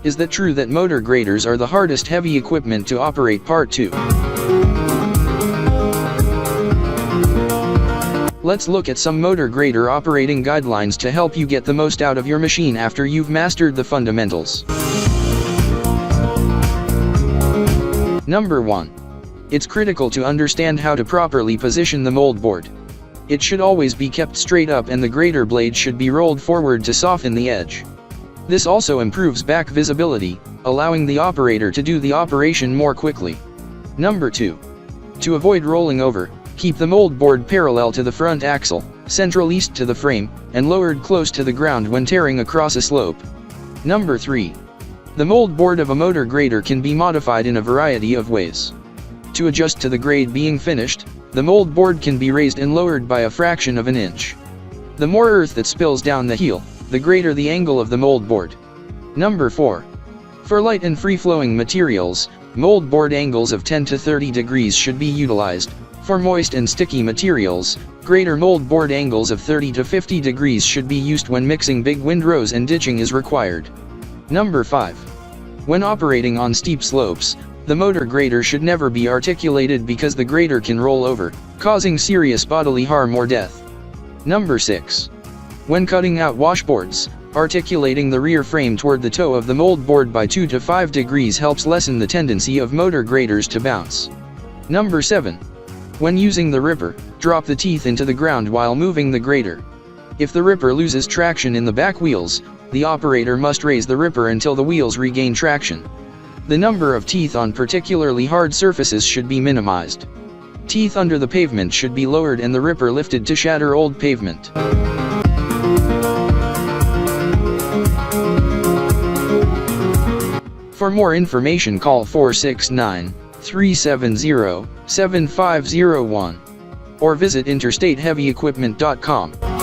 Is that true that motor graders are the hardest heavy equipment to operate? Part 2. Let's look at some motor grader operating guidelines to help you get the most out of your machine after you've mastered the fundamentals. Number 1. It's critical to understand how to properly position the mold board. It should always be kept straight up and the grader blade should be rolled forward to soften the edge. This also improves back visibility, allowing the operator to do the operation more quickly. Number 2. To avoid rolling over, keep the mold board parallel to the front axle, central east to the frame, and lowered close to the ground when tearing across a slope. Number 3. The mold board of a motor grader can be modified in a variety of ways. To adjust to the grade being finished, the mold board can be raised and lowered by a fraction of an inch. The more earth that spills down the heel, the greater the angle of the mold board. Number 4. For light and free-flowing materials, mold board angles of 10 to 30 degrees should be utilized. For moist and sticky materials, greater mold board angles of 30 to 50 degrees should be used when mixing big windrows and ditching is required. Number 5. When operating on steep slopes, the motor grader should never be articulated because the grader can roll over, causing serious bodily harm or death. Number 6. When cutting out washboards, articulating the rear frame toward the toe of the mold board by 2 to 5 degrees helps lessen the tendency of motor graders to bounce. Number 7. When using the ripper, drop the teeth into the ground while moving the grader. If the ripper loses traction in the back wheels, the operator must raise the ripper until the wheels regain traction. The number of teeth on particularly hard surfaces should be minimized. Teeth under the pavement should be lowered and the ripper lifted to shatter old pavement. For more information, call 469-370-7501 or visit interstateheavyequipment.com.